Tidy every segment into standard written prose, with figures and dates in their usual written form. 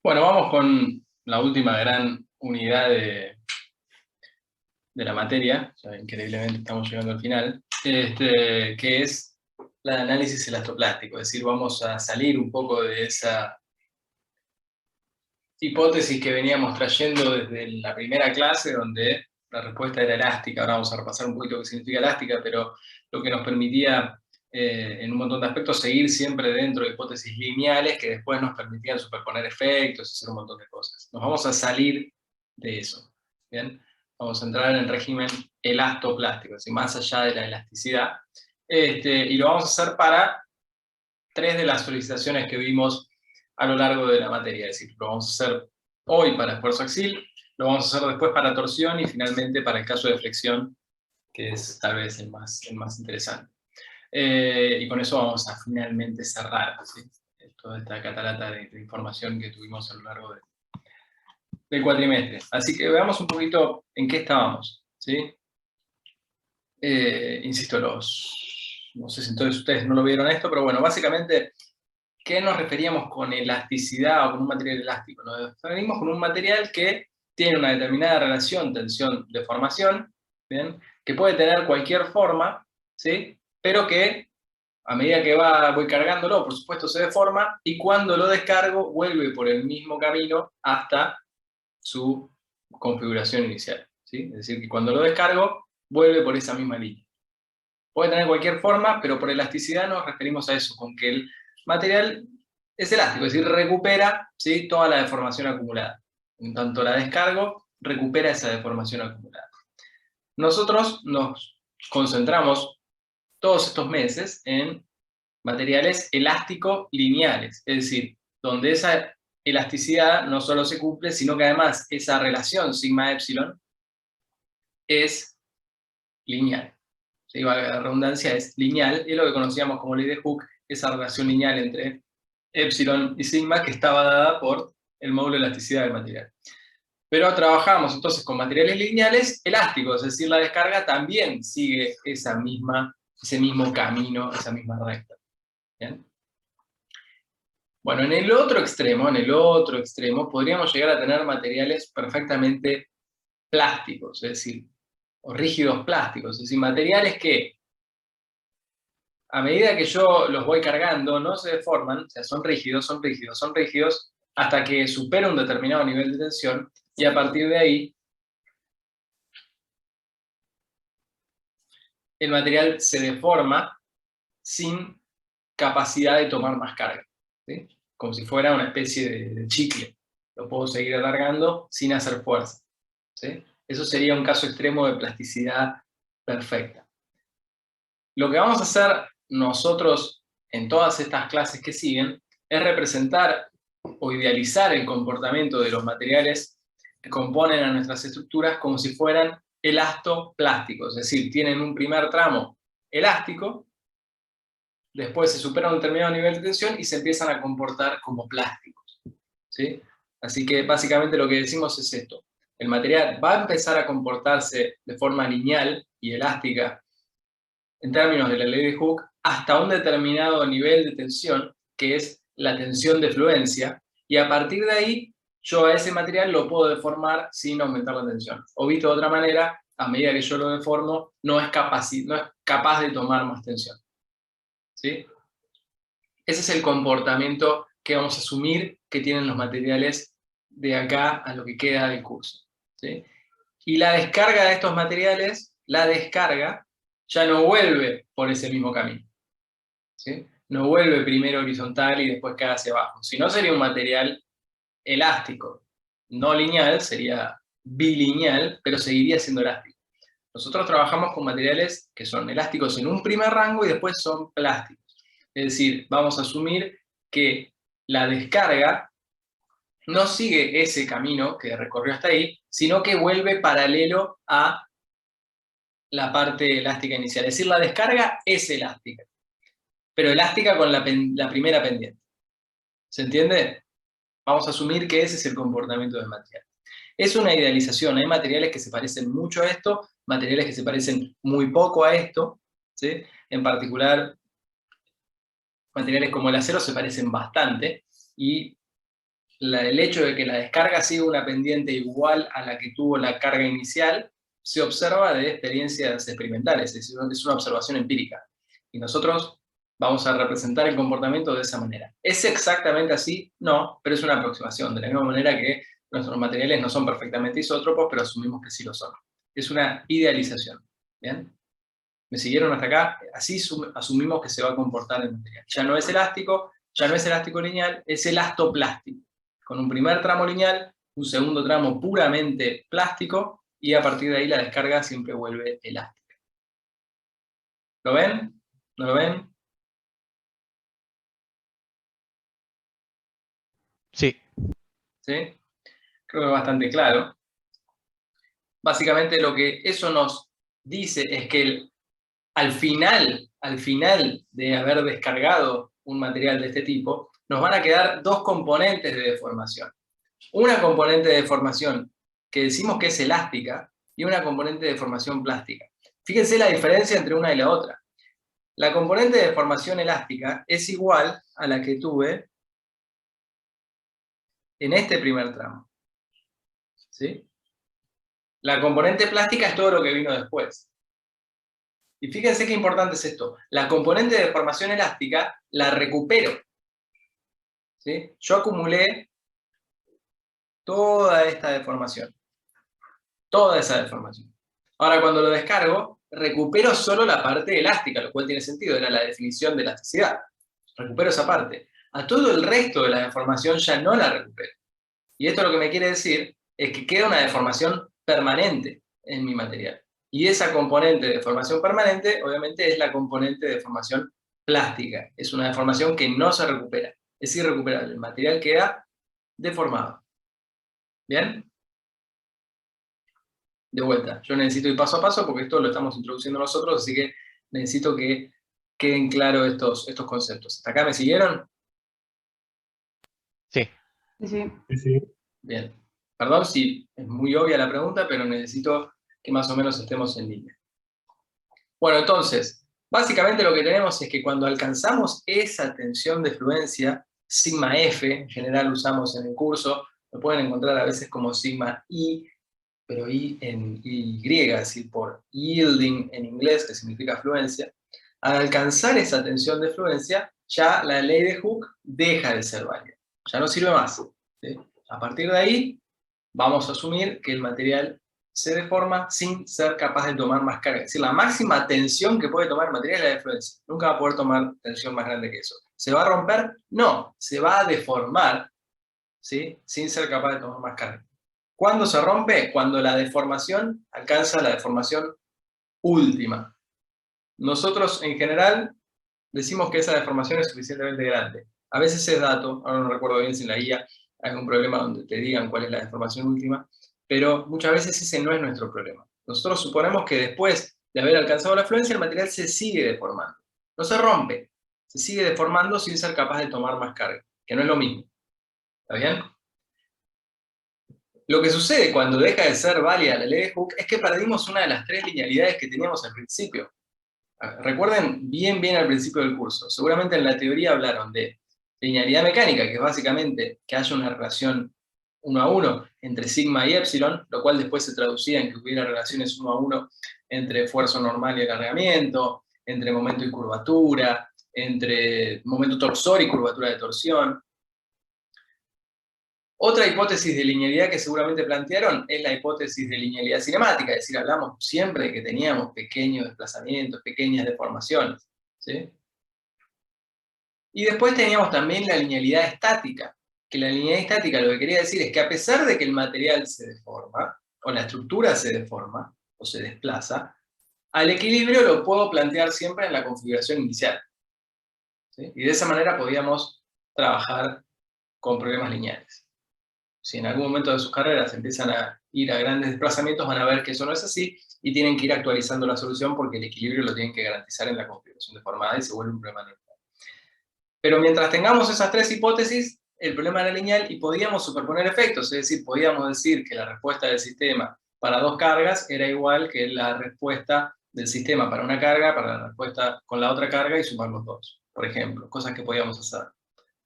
Bueno, vamos con la última gran unidad de la materia, ya increíblemente estamos llegando al final, que es la de análisis elastoplástico, es decir, vamos a salir un poco de esa hipótesis que veníamos trayendo desde la primera clase, donde la respuesta era elástica. Ahora vamos a repasar un poquito qué significa elástica, pero lo que nos permitía, en un montón de aspectos, seguir siempre dentro de hipótesis lineales que después nos permitían superponer efectos y hacer un montón de cosas. Nos vamos a salir de eso, ¿bien? Vamos a entrar en el régimen elastoplástico, es decir, más allá de la elasticidad, y lo vamos a hacer para tres de las solicitaciones que vimos a lo largo de la materia. Es decir, lo vamos a hacer hoy para esfuerzo axil, lo vamos a hacer después para torsión y finalmente para el caso de flexión, que es tal vez el más interesante. Y con eso vamos a finalmente cerrar, ¿sí?, toda esta catarata de información que tuvimos a lo largo del cuatrimestre. Así que veamos un poquito en qué estábamos, ¿sí? Insisto, no sé si entonces ustedes no lo vieron esto, pero bueno, básicamente, ¿qué nos referíamos con elasticidad o con un material elástico? Nos referimos con un material que tiene una determinada relación tensión-deformación, ¿bien?, que puede tener cualquier forma, ¿sí?, pero que a medida que voy cargándolo, por supuesto se deforma, y cuando lo descargo vuelve por el mismo camino hasta su configuración inicial, ¿sí? Es decir, que cuando lo descargo vuelve por esa misma línea. Puede tener cualquier forma, pero por elasticidad nos referimos a eso, con que el material es elástico, es decir, recupera, ¿sí?, toda la deformación acumulada. En tanto la descargo, recupera esa deformación acumulada. Nosotros nos concentramos todos estos meses en materiales elástico-lineales, es decir, donde esa elasticidad no solo se cumple, sino que además esa relación sigma-epsilon es lineal. ¿Sí? Valga la redundancia, es lineal, y es lo que conocíamos como ley de Hooke, esa relación lineal entre epsilon y sigma que estaba dada por el módulo de elasticidad del material. Pero trabajamos entonces con materiales lineales elásticos, es decir, la descarga también sigue ese mismo camino, esa misma recta. ¿Bien? Bueno, en el otro extremo, podríamos llegar a tener materiales perfectamente plásticos, es decir, o rígidos plásticos, es decir, materiales que a medida que yo los voy cargando no se deforman, o sea, son rígidos, hasta que superan un determinado nivel de tensión, y a partir de ahí el material se deforma sin capacidad de tomar más carga, ¿sí? Como si fuera una especie de chicle. Lo puedo seguir alargando sin hacer fuerza, ¿sí? Eso sería un caso extremo de plasticidad perfecta. Lo que vamos a hacer nosotros en todas estas clases que siguen es representar o idealizar el comportamiento de los materiales que componen a nuestras estructuras como si fueran elastoplásticos, es decir, tienen un primer tramo elástico, después se supera un determinado nivel de tensión y se empiezan a comportar como plásticos, ¿sí? Así que básicamente lo que decimos es esto: el material va a empezar a comportarse de forma lineal y elástica en términos de la ley de Hooke hasta un determinado nivel de tensión, que es la tensión de fluencia, y a partir de ahí yo a ese material lo puedo deformar sin aumentar la tensión. O visto de otra manera, a medida que yo lo deformo, no es capaz de tomar más tensión, ¿sí? Ese es el comportamiento que vamos a asumir que tienen los materiales de acá a lo que queda del curso, ¿sí? Y la descarga de estos materiales, ya no vuelve por ese mismo camino, ¿sí? No vuelve primero horizontal y después cae hacia abajo. Si no, sería un material elástico. No lineal, sería bilineal, pero seguiría siendo elástico. Nosotros trabajamos con materiales que son elásticos en un primer rango y después son plásticos. Es decir, vamos a asumir que la descarga no sigue ese camino que recorrió hasta ahí, sino que vuelve paralelo a la parte elástica inicial. Es decir, la descarga es elástica, pero elástica con la primera pendiente. ¿Se entiende? Vamos a asumir que ese es el comportamiento del material. Es una idealización, hay materiales que se parecen mucho a esto, materiales que se parecen muy poco a esto, ¿sí? En particular, materiales como el acero se parecen bastante, y el hecho de que la descarga siga una pendiente igual a la que tuvo la carga inicial, se observa de experiencias experimentales, es una observación empírica. Y nosotros vamos a representar el comportamiento de esa manera. ¿Es exactamente así? No, pero es una aproximación, de la misma manera que nuestros materiales no son perfectamente isótropos, pero asumimos que sí lo son. Es una idealización. ¿Bien? ¿Me siguieron hasta acá? Así asumimos que se va a comportar el material. Ya no es elástico lineal, es elastoplástico. Con un primer tramo lineal, un segundo tramo puramente plástico, y a partir de ahí la descarga siempre vuelve elástica. ¿Lo ven? ¿No lo ven? Sí. ¿Sí? Creo que es bastante claro. Básicamente lo que eso nos dice es que al final de haber descargado un material de este tipo, nos van a quedar dos componentes de deformación. Una componente de deformación que decimos que es elástica y una componente de deformación plástica. Fíjense la diferencia entre una y la otra. La componente de deformación elástica es igual a la que tuve en este primer tramo. ¿Sí? La componente plástica es todo lo que vino después. Y fíjense qué importante es esto. La componente de deformación elástica la recupero. ¿Sí? Yo acumulé toda esta deformación. Toda esa deformación. Ahora, cuando lo descargo, recupero solo la parte elástica, lo cual tiene sentido, era la definición de elasticidad. Recupero esa parte. A todo el resto de la deformación ya no la recupero. Y esto lo que me quiere decir es que queda una deformación permanente en mi material. Y esa componente de deformación permanente, obviamente, es la componente de deformación plástica. Es una deformación que no se recupera. Es irrecuperable. El material queda deformado. ¿Bien? De vuelta, yo necesito ir paso a paso porque esto lo estamos introduciendo nosotros, así que necesito que queden claros estos conceptos. ¿Hasta acá me siguieron? Sí. Sí. Bien. Perdón si es muy obvia la pregunta, pero necesito que más o menos estemos en línea. Bueno, entonces, básicamente lo que tenemos es que cuando alcanzamos esa tensión de fluencia, sigma F, en general usamos en el curso, lo pueden encontrar a veces como sigma I, pero I en Y, es decir, por yielding en inglés, que significa fluencia. Al alcanzar esa tensión de fluencia, ya la ley de Hooke deja de ser válida. Ya no sirve más. ¿Sí? A partir de ahí, vamos a asumir que el material se deforma sin ser capaz de tomar más carga. Es decir, la máxima tensión que puede tomar el material es la de fluencia. Nunca va a poder tomar tensión más grande que eso. ¿Se va a romper? No, se va a deformar, ¿sí? Sin ser capaz de tomar más carga. ¿Cuándo se rompe? Cuando la deformación alcanza la deformación última. Nosotros, en general, decimos que esa deformación es suficientemente grande. A veces es dato, ahora no recuerdo bien si en la guía hay algún problema donde te digan cuál es la deformación última, pero muchas veces ese no es nuestro problema. Nosotros suponemos que después de haber alcanzado la fluencia, el material se sigue deformando. No se rompe, se sigue deformando sin ser capaz de tomar más carga, que no es lo mismo. ¿Está bien? Lo que sucede cuando deja de ser válida la ley de Hooke es que perdimos una de las tres linealidades que teníamos al principio. Recuerden bien al principio del curso, seguramente en la teoría hablaron de linealidad mecánica, que es básicamente que haya una relación 1 a 1 entre sigma y epsilon, lo cual después se traducía en que hubiera relaciones 1 a 1 entre esfuerzo normal y alargamiento, entre momento y curvatura, entre momento torsor y curvatura de torsión. Otra hipótesis de linealidad que seguramente plantearon es la hipótesis de linealidad cinemática, es decir, hablamos siempre de que teníamos pequeños desplazamientos, pequeñas deformaciones. ¿Sí? Y después teníamos también la linealidad estática, que la linealidad estática lo que quería decir es que a pesar de que el material se deforma, o la estructura se deforma, o se desplaza, al equilibrio lo puedo plantear siempre en la configuración inicial. ¿Sí? Y de esa manera podíamos trabajar con problemas lineales. Si en algún momento de sus carreras empiezan a ir a grandes desplazamientos, van a ver que eso no es así y tienen que ir actualizando la solución porque el equilibrio lo tienen que garantizar en la configuración deformada y se vuelve un problema normal. Pero mientras tengamos esas tres hipótesis, el problema era lineal y podíamos superponer efectos, es decir, podíamos decir que la respuesta del sistema para dos cargas era igual que la respuesta del sistema para una carga, para la respuesta con la otra carga y sumar los dos, por ejemplo, cosas que podíamos hacer.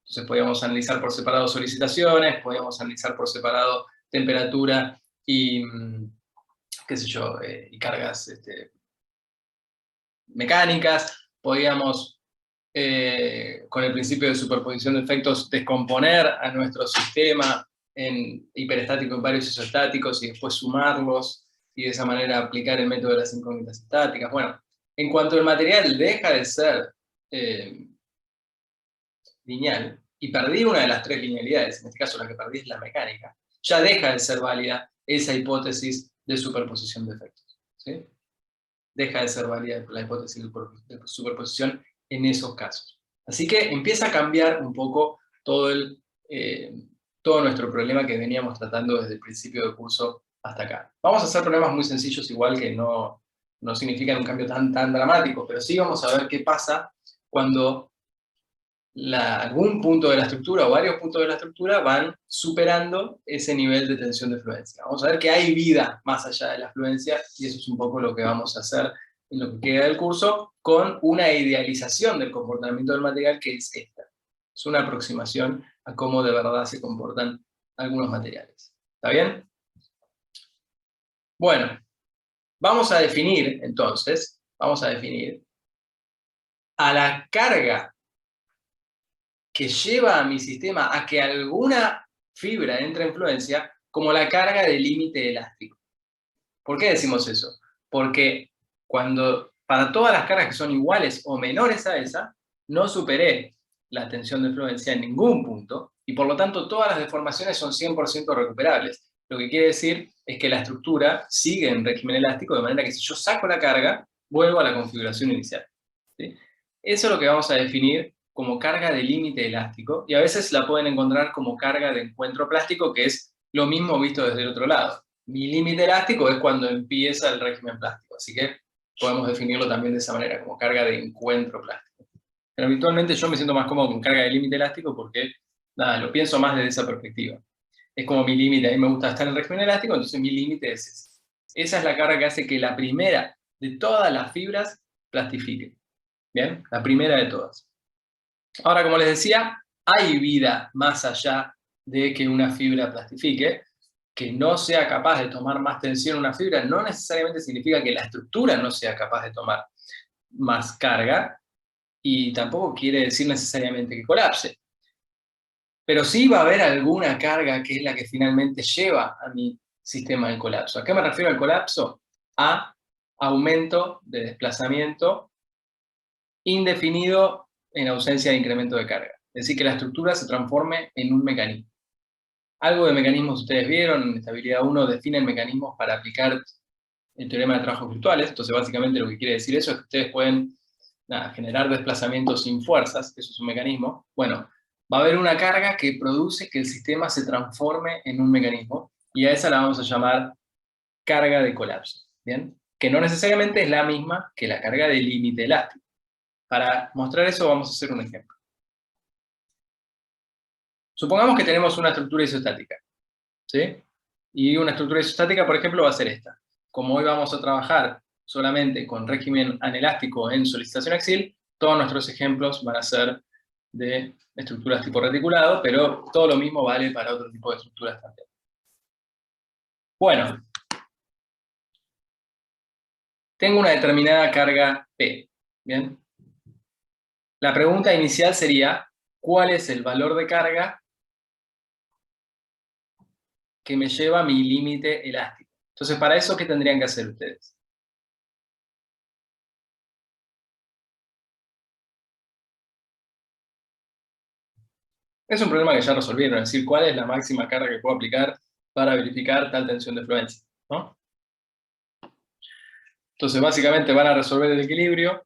Entonces podíamos analizar por separado solicitaciones, podíamos analizar por separado temperatura y, qué sé yo, y cargas mecánicas, podíamos, con el principio de superposición de efectos, descomponer a nuestro sistema en hiperestático, imparios isostáticos, y después sumarlos, y de esa manera aplicar el método de las incógnitas estáticas. Bueno, en cuanto el material deja de ser lineal, y perdí una de las tres linealidades, en este caso la que perdí es la mecánica, ya deja de ser válida esa hipótesis de superposición de efectos, ¿sí? Deja de ser válida la hipótesis de superposición en esos casos. Así que empieza a cambiar un poco todo nuestro problema que veníamos tratando desde el principio del curso hasta acá. Vamos a hacer problemas muy sencillos, igual que no significan un cambio tan dramático, pero sí vamos a ver qué pasa cuando algún punto de la estructura o varios puntos de la estructura van superando ese nivel de tensión de fluencia. Vamos a ver que hay vida más allá de la fluencia, y eso es un poco lo que vamos a hacer en lo que queda del curso, con una idealización del comportamiento del material que es esta. Es una aproximación a cómo de verdad se comportan algunos materiales. ¿Está bien? Bueno, vamos a definir entonces, a la carga que lleva a mi sistema a que alguna fibra entre en fluencia como la carga de límite elástico. ¿Por qué decimos eso? Porque para todas las cargas que son iguales o menores a esa, no superé la tensión de fluencia en ningún punto, y por lo tanto todas las deformaciones son 100% recuperables. Lo que quiere decir es que la estructura sigue en régimen elástico, de manera que si yo saco la carga, vuelvo a la configuración inicial, ¿sí? Eso es lo que vamos a definir como carga de límite elástico, y a veces la pueden encontrar como carga de encuentro plástico, que es lo mismo visto desde el otro lado. Mi límite elástico es cuando empieza el régimen plástico, así que podemos definirlo también de esa manera, como carga de encuentro plástico. Pero habitualmente yo me siento más cómodo con carga de límite elástico porque, nada, lo pienso más desde esa perspectiva. Es como mi límite, a mí me gusta estar en el régimen elástico, entonces mi límite es ese. Esa es la carga que hace que la primera de todas las fibras plastifique. ¿Bien? La primera de todas. Ahora, como les decía, hay vida más allá de que una fibra plastifique. Que no sea capaz de tomar más tensión una fibra no necesariamente significa que la estructura no sea capaz de tomar más carga, y tampoco quiere decir necesariamente que colapse. Pero sí va a haber alguna carga que es la que finalmente lleva a mi sistema al colapso. ¿A qué me refiero al colapso? A aumento de desplazamiento indefinido en ausencia de incremento de carga. Es decir, que la estructura se transforme en un mecanismo. Algo de mecanismos ustedes vieron, en estabilidad 1 definen mecanismos para aplicar el teorema de trabajos virtuales. Entonces básicamente lo que quiere decir eso es que ustedes pueden generar desplazamientos sin fuerzas, eso es un mecanismo. Bueno, va a haber una carga que produce que el sistema se transforme en un mecanismo, y a esa la vamos a llamar carga de colapso, ¿bien? Que no necesariamente es la misma que la carga de límite elástico. Para mostrar eso vamos a hacer un ejemplo. Supongamos que tenemos una estructura isostática, ¿sí? Y una estructura isostática, por ejemplo, va a ser esta. Como hoy vamos a trabajar solamente con régimen anelástico en solicitación axial, todos nuestros ejemplos van a ser de estructuras tipo reticulado, pero todo lo mismo vale para otro tipo de estructuras también. Bueno, tengo una determinada carga P, ¿bien? La pregunta inicial sería, ¿cuál es el valor de carga que me lleva a mi límite elástico? Entonces, para eso, ¿qué tendrían que hacer ustedes? Es un problema que ya resolvieron, es decir, cuál es la máxima carga que puedo aplicar para verificar tal tensión de fluencia, ¿no? Entonces, básicamente van a resolver el equilibrio,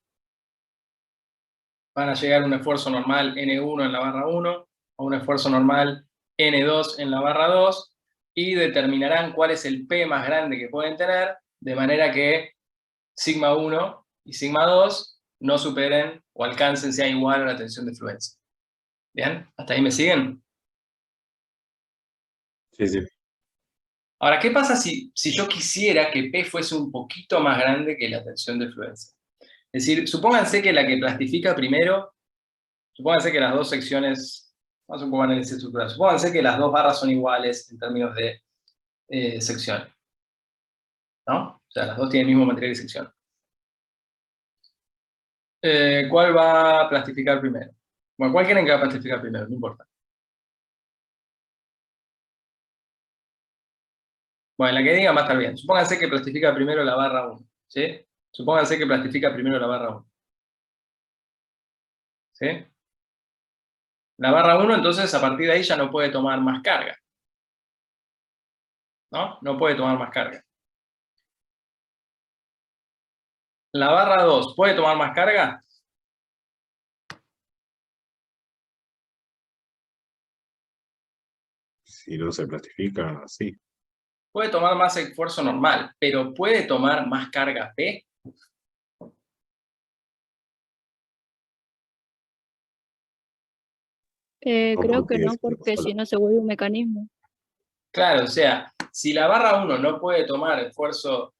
van a llegar a un esfuerzo normal N1 en la barra 1, a un esfuerzo normal N2 en la barra 2, y determinarán cuál es el P más grande que pueden tener, de manera que sigma 1 y sigma 2 no superen o alcancen, sea igual a la tensión de fluencia. ¿Bien? ¿Hasta ahí me siguen? Sí, sí. Ahora, ¿qué pasa si yo quisiera que P fuese un poquito más grande que la tensión de fluencia? Es decir, supónganse que la que plastifica primero, supónganse que las dos secciones Vamos a un poco de análisis estructural. Supónganse que las dos barras son iguales en términos de sección, ¿no? O sea, las dos tienen el mismo material y sección. ¿Cuál va a plastificar primero? Bueno, ¿cuál quieren que va a plastificar primero? No importa. Bueno, la que diga va a estar bien. Supónganse que plastifica primero la barra 1, ¿sí? Supónganse que plastifica primero la barra 1. ¿Sí? La barra 1, entonces, a partir de ahí ya no puede tomar más carga. ¿No? No puede tomar más carga. La barra 2, ¿puede tomar más carga? Si no se plastifica, sí. Puede tomar más esfuerzo normal, pero ¿puede tomar más carga P? No, Creo que porque no, es una porque sola. si no se vuelve un mecanismo. Claro, o sea, si la barra 1 no puede tomar esfuerzo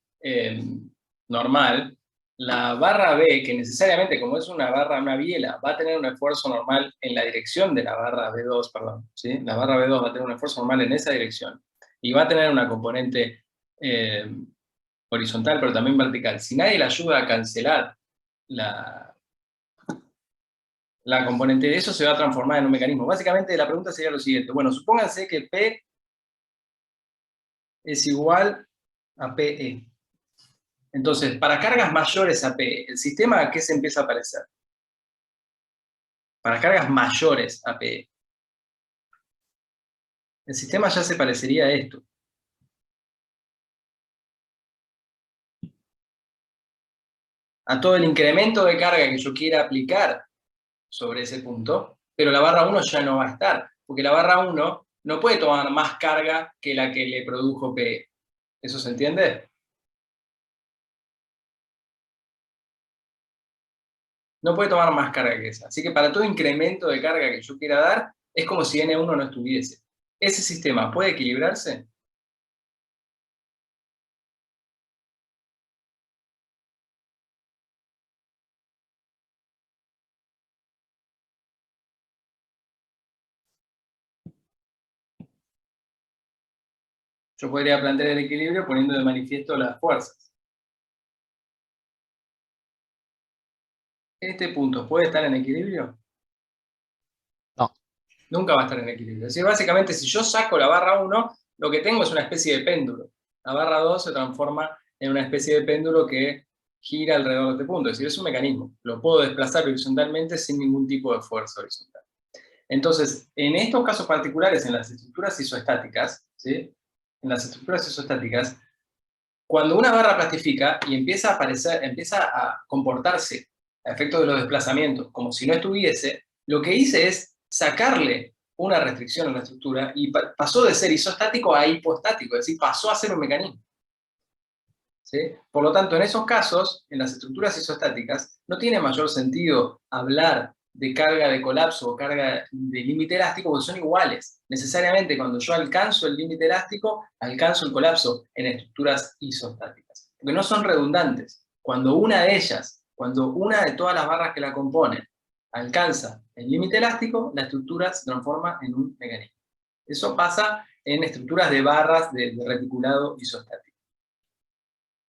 normal, la barra B, que necesariamente como es una barra, una biela, va a tener un esfuerzo normal en la dirección de la barra B2, perdón, ¿sí? La barra B2 va a tener un esfuerzo normal en esa dirección, y va a tener una componente horizontal, pero también vertical. Si nadie le ayuda a cancelar la componente de eso, se va a transformar en un mecanismo. Básicamente la pregunta sería lo siguiente. Bueno, supónganse que P es igual a PE. Entonces, para cargas mayores a PE, ¿el sistema a qué se empieza a parecer? Para cargas mayores a PE. El sistema ya se parecería a esto. A todo el incremento de carga que yo quiera aplicar sobre ese punto, pero la barra 1 ya no va a estar, porque la barra 1 no puede tomar más carga que la que le produjo PE. ¿Eso se entiende? No puede tomar más carga que esa. Así que para todo incremento de carga que yo quiera dar, es como si N1 no estuviese. ¿Ese sistema puede equilibrarse? Yo podría plantear el equilibrio poniendo de manifiesto las fuerzas. ¿Este punto puede estar en equilibrio? No. Nunca va a estar en equilibrio. Es decir, básicamente, si yo saco la barra 1, lo que tengo es una especie de péndulo. La barra 2 se transforma en una especie de péndulo que gira alrededor de este punto. Es decir, es un mecanismo. Lo puedo desplazar horizontalmente sin ningún tipo de fuerza horizontal. Entonces, en estos casos particulares, en las estructuras isostáticas, ¿sí? En las estructuras isostáticas, cuando una barra plastifica y empieza a aparecer, empieza a comportarse a efectos de los desplazamientos como si no estuviese, lo que hice es sacarle una restricción a la estructura y pasó de ser isostático a hipostático, es decir, pasó a ser un mecanismo. ¿Sí? Por lo tanto, en esos casos, en las estructuras isostáticas, no tiene mayor sentido hablar de carga de colapso o carga de límite elástico, porque son iguales. Necesariamente, cuando yo alcanzo el límite elástico, alcanzo el colapso en estructuras isostáticas. Porque no son redundantes. Cuando una de ellas, cuando una de todas las barras que la componen, alcanza el límite elástico, la estructura se transforma en un mecanismo. Eso pasa en estructuras de barras de reticulado isostático.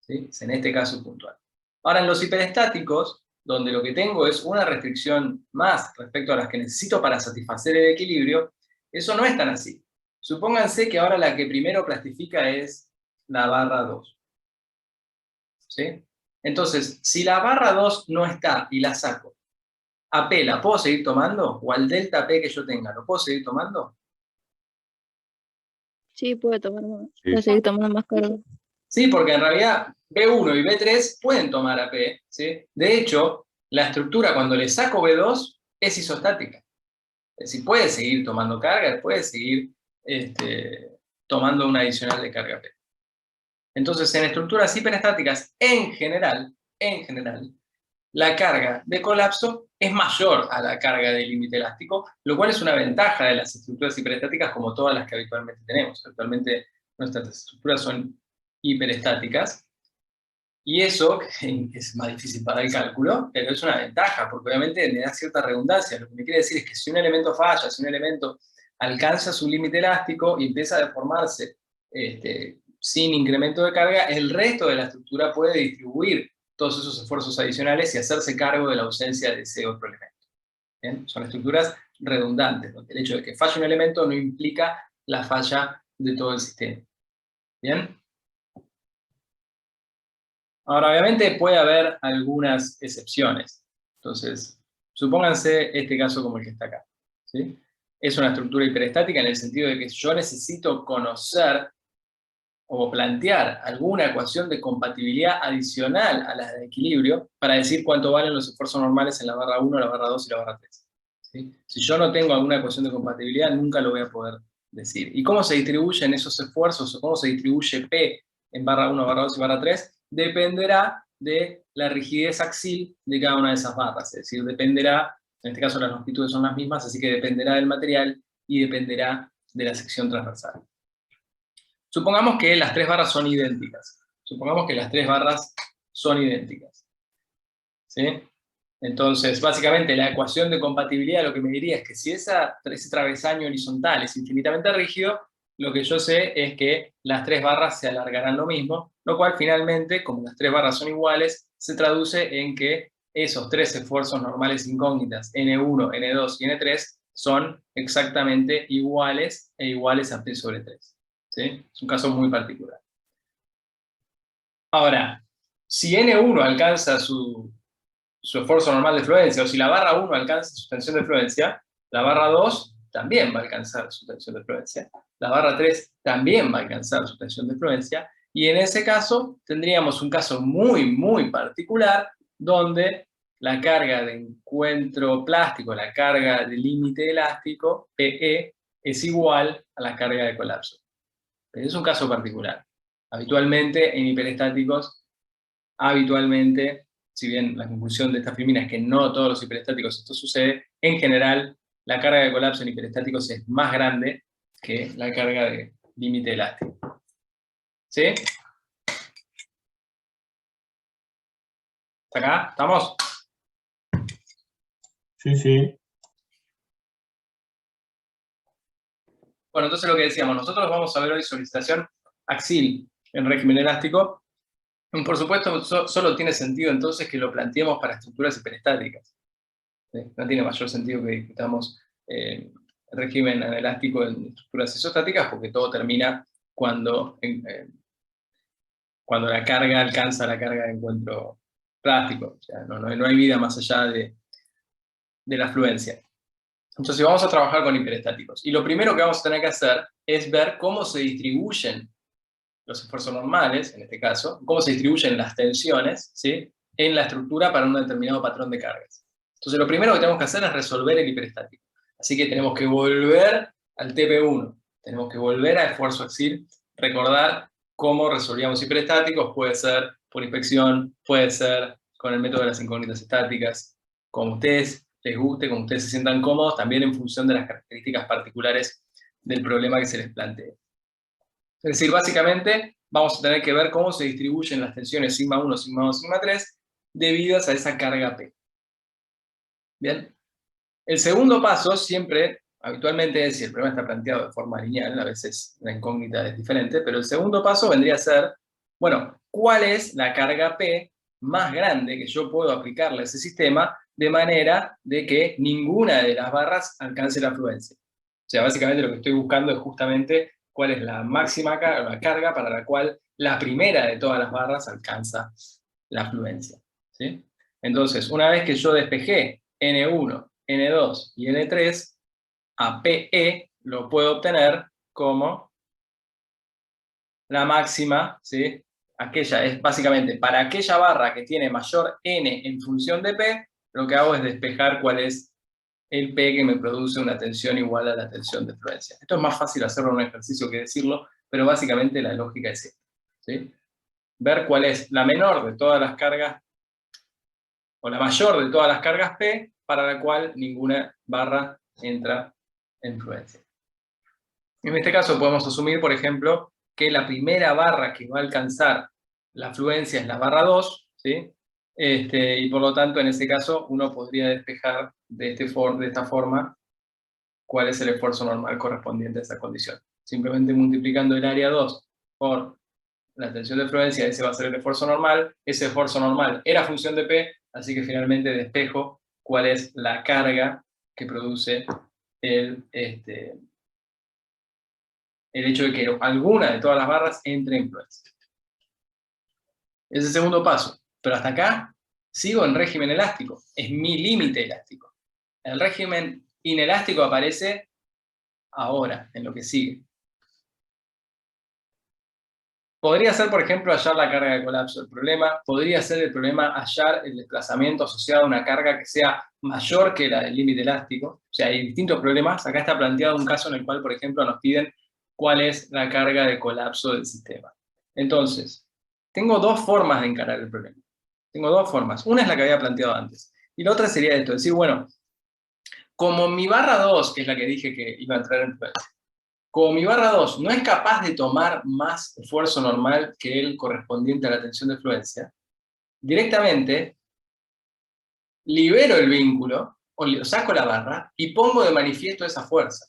¿Sí? En este caso puntual. Ahora, en los hiperestáticos, donde lo que tengo es una restricción más respecto a las que necesito para satisfacer el equilibrio, eso no es tan así. Supónganse que ahora la que primero plastifica es la barra 2. ¿Sí? Entonces, si la barra 2 no está y la saco, ¿a P la puedo seguir tomando? ¿O al delta P que yo tenga, lo puedo seguir tomando? Sí, puede tomar más, Sí. puede seguir tomando más carga. Sí, porque en realidad B1 y B3 pueden tomar AP, ¿sí? De hecho, la estructura cuando le saco B2 es isostática. Es decir, puede seguir tomando carga, puede seguir tomando una adicional de carga P. Entonces, en estructuras hiperestáticas, en general, la carga de colapso es mayor a la carga de límite elástico, lo cual es una ventaja de las estructuras hiperestáticas como todas las que habitualmente tenemos. Actualmente nuestras estructuras son hiperestáticas, Y eso, que es más difícil para el cálculo, pero es una ventaja, porque obviamente le da cierta redundancia. Lo que me quiere decir es que si un elemento falla, si un elemento alcanza su límite elástico y empieza a deformarse sin incremento de carga, el resto de la estructura puede distribuir todos esos esfuerzos adicionales y hacerse cargo de la ausencia de ese otro elemento. ¿Bien? Son estructuras redundantes, donde el hecho de que falle un elemento no implica la falla de todo el sistema. ¿Bien? Ahora, obviamente puede haber algunas excepciones. Entonces, supónganse este caso como el que está acá, ¿sí? Es una estructura hiperestática en el sentido de que yo necesito conocer o plantear alguna ecuación de compatibilidad adicional a la de equilibrio para decir cuánto valen los esfuerzos normales en la barra 1, la barra 2 y la barra 3. ¿Sí? Si yo no tengo alguna ecuación de compatibilidad, nunca lo voy a poder decir. ¿Y cómo se distribuyen esos esfuerzos o cómo se distribuye P en barra 1, barra 2 y barra 3? Dependerá de la rigidez axil de cada una de esas barras. Es decir, dependerá, en este caso las longitudes son las mismas, así que dependerá del material y dependerá de la sección transversal. Supongamos que las tres barras son idénticas. Supongamos que las tres barras son idénticas. ¿Sí? Entonces, básicamente, la ecuación de compatibilidad lo que me diría es que si ese travesaño horizontal es infinitamente rígido, lo que yo sé es que las tres barras se alargarán lo mismo, lo cual finalmente, como las tres barras son iguales, se traduce en que esos tres esfuerzos normales incógnitas, N1, N2 y N3, son exactamente iguales e iguales a P sobre 3. ¿Sí? Es un caso muy particular. Ahora, si N1 alcanza su esfuerzo normal de fluencia, o si la barra 1 alcanza su tensión de fluencia, la barra 2 también va a alcanzar su tensión de fluencia, la barra 3 también va a alcanzar su tensión de fluencia, y en ese caso tendríamos un caso muy, muy particular, donde la carga de encuentro plástico, la carga de límite elástico, PE, es igual a la carga de colapso. Pero es un caso particular. Habitualmente, en hiperestáticos, si bien la conclusión de esta filmina es que no todos los hiperestáticos esto sucede, en general, la carga de colapso en hiperestáticos es más grande que la carga de límite elástico. ¿Sí? ¿Hasta acá? ¿Estamos? Sí, sí. Bueno, entonces lo que decíamos, nosotros vamos a ver hoy solicitación axil en régimen elástico. Por supuesto, solo tiene sentido entonces que lo planteemos para estructuras hiperestáticas. ¿Sí? No tiene mayor sentido que discutamos el régimen elástico en estructuras isostáticas, porque todo termina cuando la carga alcanza la carga de encuentro plástico. O sea, no hay vida más allá de la fluencia. Entonces vamos a trabajar con hiperestáticos. Y lo primero que vamos a tener que hacer es ver cómo se distribuyen los esfuerzos normales, en este caso, cómo se distribuyen las tensiones, ¿sí?, en la estructura para un determinado patrón de cargas. Entonces lo primero que tenemos que hacer es resolver el hiperestático. Así que tenemos que volver al TP1, tenemos que volver a esfuerzo axil, recordar cómo resolvíamos hiperestáticos, puede ser por inspección, puede ser con el método de las incógnitas estáticas, como ustedes les guste, como ustedes se sientan cómodos, también en función de las características particulares del problema que se les plantee. Es decir, básicamente vamos a tener que ver cómo se distribuyen las tensiones sigma 1, sigma 2, sigma 3 debidas a esa carga P. Bien. El segundo paso siempre, habitualmente, si el problema está planteado de forma lineal, a veces la incógnita es diferente, pero el segundo paso vendría a ser, bueno, ¿cuál es la carga P más grande que yo puedo aplicarle a ese sistema de manera de que ninguna de las barras alcance la fluencia? O sea, básicamente lo que estoy buscando es justamente cuál es la máxima carga para la cual la primera de todas las barras alcanza la fluencia. ¿Sí? Entonces, una vez que yo despejé N1, N2 y N3, a PE lo puedo obtener como la máxima, ¿sí? Aquella es básicamente para aquella barra que tiene mayor N en función de P, lo que hago es despejar cuál es el P que me produce una tensión igual a la tensión de fluencia. Esto es más fácil hacerlo en un ejercicio que decirlo, pero básicamente la lógica es esta, ¿sí? Ver cuál es la menor de todas las cargas, o la mayor de todas las cargas P, para la cual ninguna barra entra en fluencia. En este caso podemos asumir, por ejemplo, que la primera barra que va a alcanzar la fluencia es la barra 2, ¿sí? Y por lo tanto, en ese caso, uno podría despejar de esta forma cuál es el esfuerzo normal correspondiente a esa condición. Simplemente multiplicando el área 2 por la tensión de fluencia, ese va a ser el esfuerzo normal. Ese esfuerzo normal era función de P, así que finalmente despejo cuál es la carga que produce el hecho de que alguna de todas las barras entre en fluencia. Es el segundo paso. Pero hasta acá sigo en régimen elástico. Es mi límite elástico. El régimen inelástico aparece ahora, en lo que sigue. Podría ser, por ejemplo, hallar la carga de colapso. El problema podría ser el problema hallar el desplazamiento asociado a una carga que sea mayor que la del límite elástico. O sea, hay distintos problemas. Acá está planteado un caso en el cual, por ejemplo, nos piden cuál es la carga de colapso del sistema. Entonces, tengo dos formas de encarar el problema. Tengo dos formas. Una es la que había planteado antes. Y la otra sería esto, decir, bueno, como mi barra 2, que es la que dije que iba a entrar en fluencia, como mi barra 2 no es capaz de tomar más esfuerzo normal que el correspondiente a la tensión de fluencia, directamente libero el vínculo, o saco la barra, y pongo de manifiesto esa fuerza.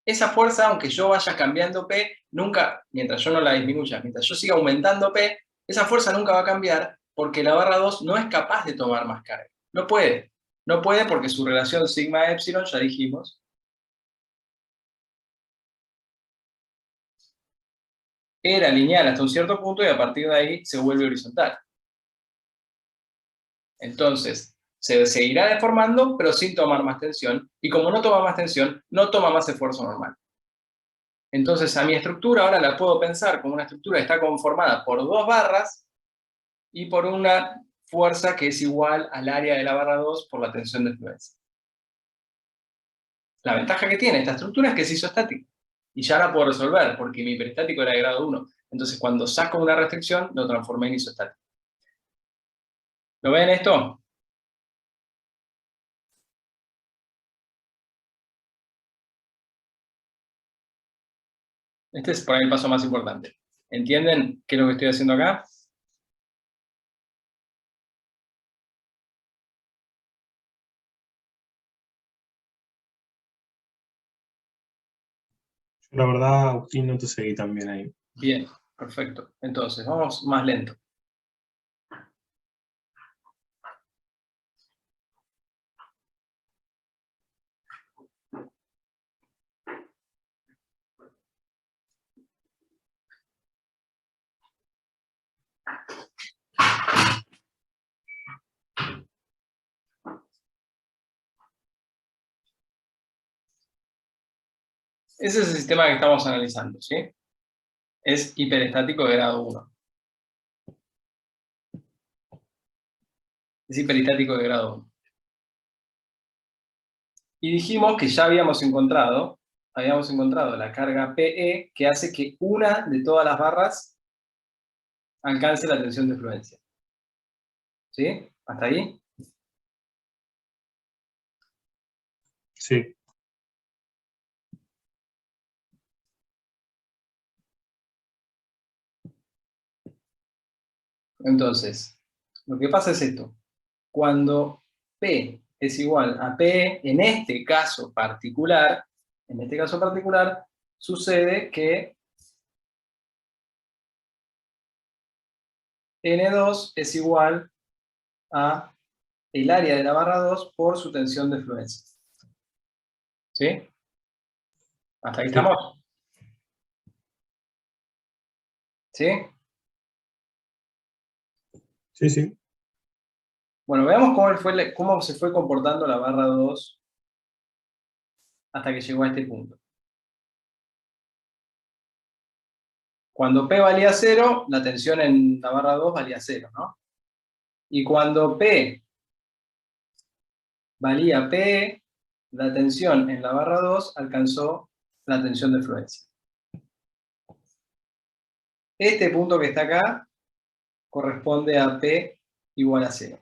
Esa fuerza, aunque yo vaya cambiando P, nunca, mientras yo no la disminuya, mientras yo siga aumentando P, esa fuerza nunca va a cambiar, porque la barra 2 no es capaz de tomar más carga. No puede. No puede porque su relación sigma epsilon, ya dijimos, era lineal hasta un cierto punto y a partir de ahí se vuelve horizontal. Entonces, se seguirá deformando, pero sin tomar más tensión, y como no toma más tensión, no toma más esfuerzo normal. Entonces, a mi estructura ahora la puedo pensar como una estructura que está conformada por dos barras y por una fuerza que es igual al área de la barra 2 por la tensión de fluencia. La ventaja que tiene esta estructura es que es isostática. Y ya la puedo resolver, porque mi hiperestático era de grado 1. Entonces, cuando saco una restricción, lo transformé en isostático. ¿Lo ven esto? Este es por ahí el paso más importante. ¿Entienden qué es lo que estoy haciendo acá? Yo la verdad, Agustín, no te seguí tan bien ahí. Bien, perfecto. Entonces, vamos más lento. Ese es el sistema que estamos analizando, ¿sí? Es hiperestático de grado 1. Es hiperestático de grado 1. Y dijimos que ya habíamos encontrado la carga PE que hace que una de todas las barras alcance la tensión de fluencia. ¿Sí? ¿Hasta ahí? Sí. Entonces, lo que pasa es esto. Cuando P es igual a P, en este caso particular, sucede que N2 es igual a el área de la barra 2 por su tensión de fluencia. ¿Sí? ¿Hasta ahí estamos? ¿Sí? Sí, sí. Bueno, veamos cómo se fue comportando la barra 2 hasta que llegó a este punto. Cuando P valía 0, la tensión en la barra 2 valía 0, ¿no? Y cuando P valía P, la tensión en la barra 2 alcanzó la tensión de fluencia. Este punto que está acá corresponde a P igual a 0.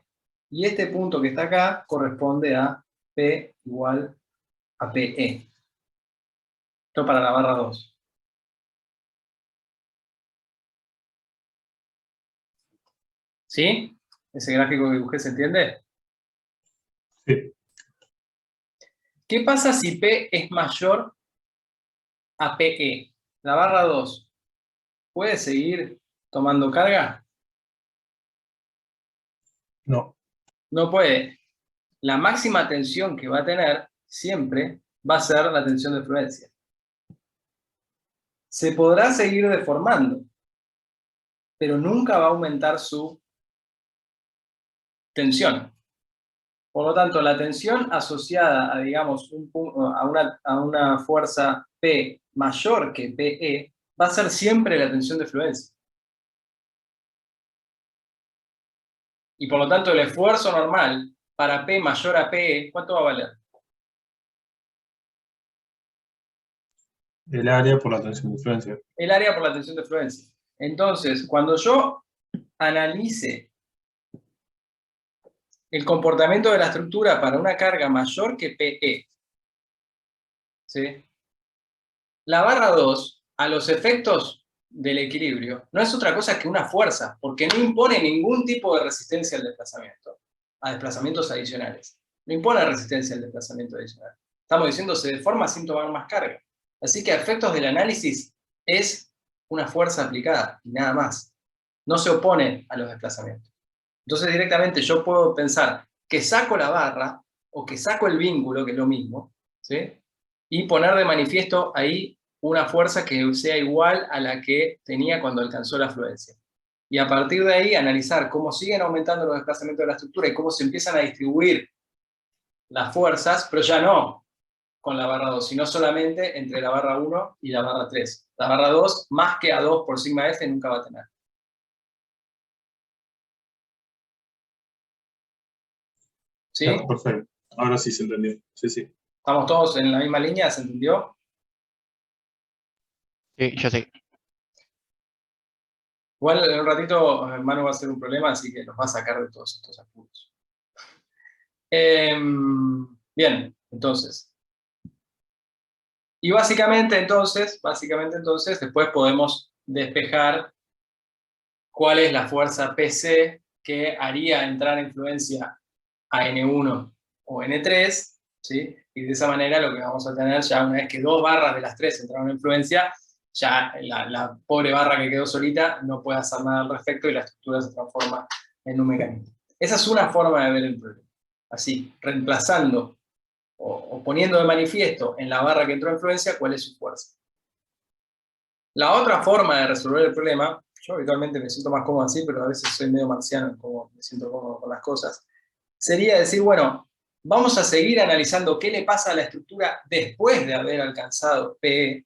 Y este punto que está acá corresponde a P igual a PE. Esto para la barra 2. ¿Sí? ¿Ese gráfico que dibujé se entiende? Sí. ¿Qué pasa si P es mayor a PE? La barra 2, ¿puede seguir tomando carga? No. No puede. La máxima tensión que va a tener siempre va a ser la tensión de fluencia. Se podrá seguir deformando, pero nunca va a aumentar su tensión. Por lo tanto, la tensión asociada a, digamos, a una fuerza P mayor que PE va a ser siempre la tensión de fluencia. Y por lo tanto, el esfuerzo normal para P mayor a PE, ¿cuánto va a valer? El área por la tensión de influencia. El área por la tensión de fluencia. Entonces, cuando yo analice el comportamiento de la estructura para una carga mayor que PE, ¿sí? La barra 2, a los efectos del equilibrio, no es otra cosa que una fuerza, porque no impone ningún tipo de resistencia al desplazamiento, a desplazamientos adicionales. No impone resistencia al desplazamiento adicional. Estamos diciendo se deforma sin tomar más carga. Así que a efectos del análisis es una fuerza aplicada y nada más. No se opone a los desplazamientos. Entonces directamente yo puedo pensar que saco la barra o que saco el vínculo, que es lo mismo, ¿sí? Y poner de manifiesto ahí una fuerza que sea igual a la que tenía cuando alcanzó la fluencia. Y a partir de ahí analizar cómo siguen aumentando los desplazamientos de la estructura y cómo se empiezan a distribuir las fuerzas, pero ya no con la barra 2, sino solamente entre la barra 1 y la barra 3. La barra 2, más que A2 por sigma F, nunca va a tener. ¿Sí? Ya, perfecto. Ahora sí se entendió. Sí, sí. ¿Estamos todos en la misma línea? ¿Se entendió? Sí, yo sí. Igual en un ratito Manu va a ser un problema, así que nos va a sacar de todos estos apuros. Bien, entonces. Y básicamente entonces, después podemos despejar cuál es la fuerza PC que haría entrar en influencia a N1 o N3, ¿sí? Y de esa manera lo que vamos a tener ya una vez que dos barras de las tres entraron en influencia, ya la pobre barra que quedó solita no puede hacer nada al respecto y la estructura se transforma en un mecanismo. Esa es una forma de ver el problema. Así, reemplazando o poniendo de manifiesto en la barra que entró en influencia cuál es su fuerza. La otra forma de resolver el problema, yo habitualmente me siento más cómodo así, pero a veces soy medio marciano, como me siento cómodo con las cosas, sería decir, bueno, vamos a seguir analizando qué le pasa a la estructura después de haber alcanzado PE.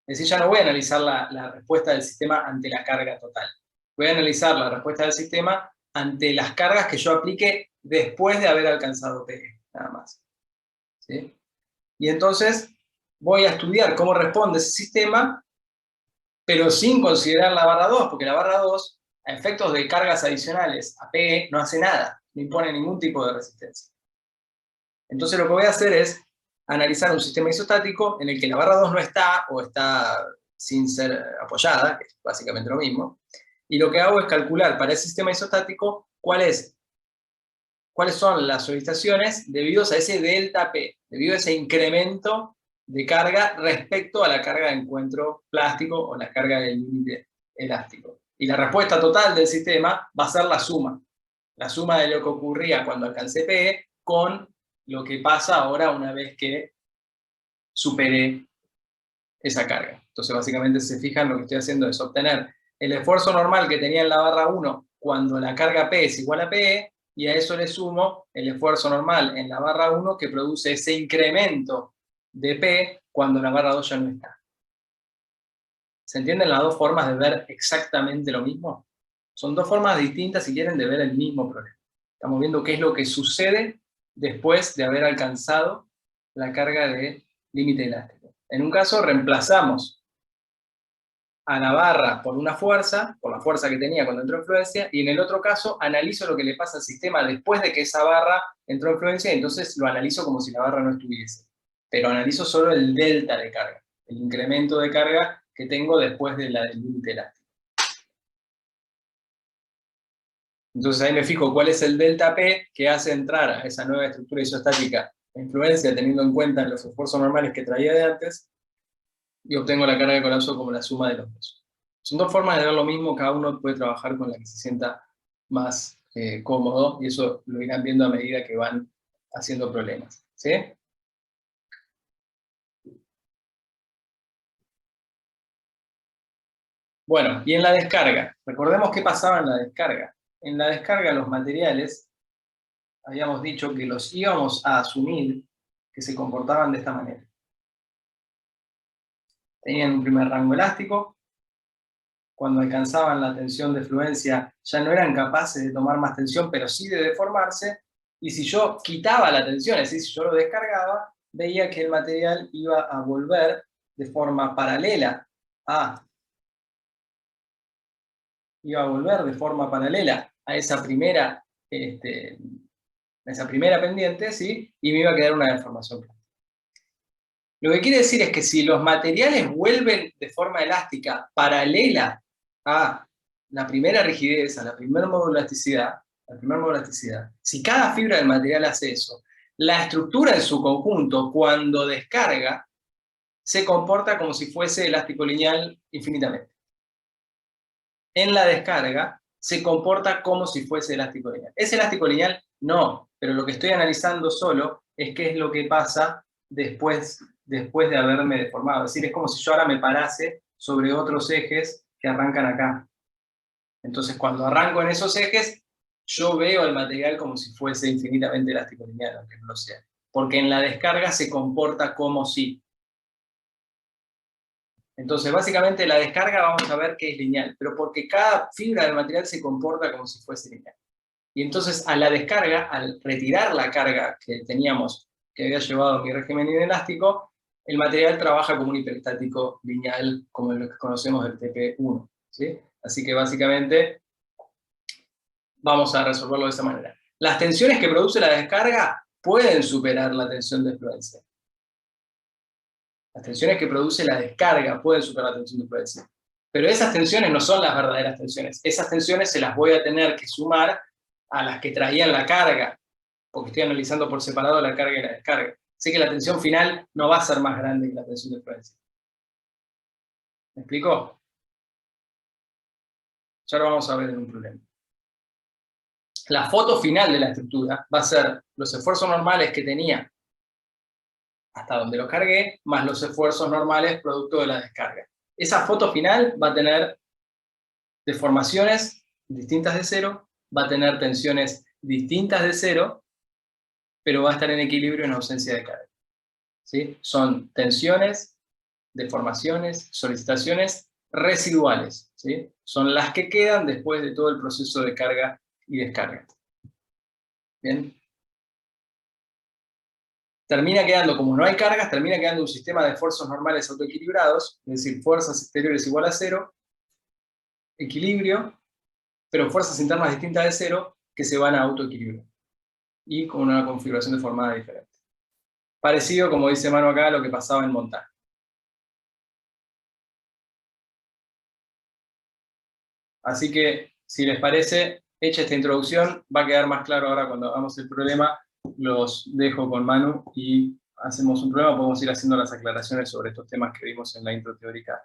Es decir, ya no voy a analizar la respuesta del sistema ante la carga total. Voy a analizar la respuesta del sistema ante las cargas que yo aplique después de haber alcanzado PE, nada más. ¿Sí? Y entonces voy a estudiar cómo responde ese sistema, pero sin considerar la barra 2, porque la barra 2, a efectos de cargas adicionales a PE, no hace nada, no impone ningún tipo de resistencia. Entonces lo que voy a hacer es analizar un sistema isostático en el que la barra 2 no está, o está sin ser apoyada, que es básicamente lo mismo, y lo que hago es calcular para ese sistema isostático cuáles son las solicitaciones debidos a ese delta P, debido a ese incremento de carga respecto a la carga de encuentro plástico o la carga del límite elástico. Y la respuesta total del sistema va a ser la suma de lo que ocurría cuando alcancé PE con lo que pasa ahora una vez que superé esa carga. Entonces básicamente se fijan, lo que estoy haciendo es obtener el esfuerzo normal que tenía en la barra 1 cuando la carga P es igual a PE, y a eso le sumo el esfuerzo normal en la barra 1 que produce ese incremento de P cuando la barra 2 ya no está. ¿Se entienden las dos formas de ver exactamente lo mismo? Son dos formas distintas, si quieren, de ver el mismo problema. Estamos viendo qué es lo que sucede después de haber alcanzado la carga de límite elástico. En un caso reemplazamos a la barra por una fuerza, por la fuerza que tenía cuando entró en influencia, y en el otro caso analizo lo que le pasa al sistema después de que esa barra entró en influencia, y entonces lo analizo como si la barra no estuviese. Pero analizo solo el delta de carga, el incremento de carga que tengo después de la del límite elástico. Entonces ahí me fijo cuál es el delta P que hace entrar a esa nueva estructura isostática de influencia, teniendo en cuenta los esfuerzos normales que traía de antes, y obtengo la carga de colapso como la suma de los dos. Son dos formas de ver lo mismo, cada uno puede trabajar con la que se sienta más cómodo, y eso lo irán viendo a medida que van haciendo problemas. ¿Sí? Bueno, y en la descarga, recordemos qué pasaba en la descarga. En la descarga los materiales, habíamos dicho que los íbamos a asumir que se comportaban de esta manera. Tenían un primer rango elástico, cuando alcanzaban la tensión de fluencia ya no eran capaces de tomar más tensión, pero sí de deformarse, y si yo quitaba la tensión, es decir, si yo lo descargaba, veía que el material iba a volver de forma paralela a esa primera, pendiente, ¿sí? Y me iba a quedar una deformación. Lo que quiere decir es que si los materiales vuelven de forma elástica paralela a la primera rigidez, a la primera modulasticidad, si cada fibra del material hace eso, la estructura en su conjunto, cuando descarga, se comporta como si fuese elástico lineal infinitamente. En la descarga, se comporta como si fuese elástico lineal. ¿Es elástico lineal? No, pero lo que estoy analizando solo es qué es lo que pasa después de haberme deformado. Es decir, es como si yo ahora me parase sobre otros ejes que arrancan acá. Entonces, cuando arranco en esos ejes, yo veo el material como si fuese infinitamente elástico lineal, aunque no lo sea. Porque en la descarga se comporta como si. Entonces, básicamente, la descarga vamos a ver que es lineal, pero porque cada fibra del material se comporta como si fuese lineal. Y entonces, a la descarga, al retirar la carga que teníamos, que había llevado mi régimen inelástico, el material trabaja como un hiperestático lineal, como lo que conocemos del TP1. ¿Sí? Así que, básicamente, vamos a resolverlo de esa manera. Las tensiones que produce la descarga pueden superar la tensión de fluencia. Las tensiones que produce la descarga pueden superar la tensión de fluencia. Pero esas tensiones no son las verdaderas tensiones. Esas tensiones se las voy a tener que sumar a las que traían la carga, porque estoy analizando por separado la carga y la descarga. Sé que la tensión final no va a ser más grande que la tensión de fluencia. ¿Me explico? Ya lo vamos a ver en un problema. La foto final de la estructura va a ser los esfuerzos normales que tenía hasta donde lo cargué, más los esfuerzos normales producto de la descarga. Esa foto final va a tener deformaciones distintas de cero, va a tener tensiones distintas de cero, pero va a estar en equilibrio en ausencia de carga. ¿Sí? Son tensiones, deformaciones, solicitaciones residuales. ¿Sí? Son las que quedan después de todo el proceso de carga y descarga. ¿Bien? Termina quedando, como no hay cargas, termina quedando un sistema de esfuerzos normales autoequilibrados, es decir, fuerzas exteriores igual a cero, equilibrio, pero fuerzas internas distintas de cero que se van a autoequilibrio. Y con una configuración deformada diferente. Parecido, como dice Manu acá, a lo que pasaba en montaje. Así que, si les parece, hecha esta introducción, va a quedar más claro ahora cuando hagamos el problema. Los dejo con Manu y hacemos un problema, podemos ir haciendo las aclaraciones sobre estos temas que vimos en la intro teórica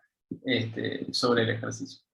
sobre el ejercicio.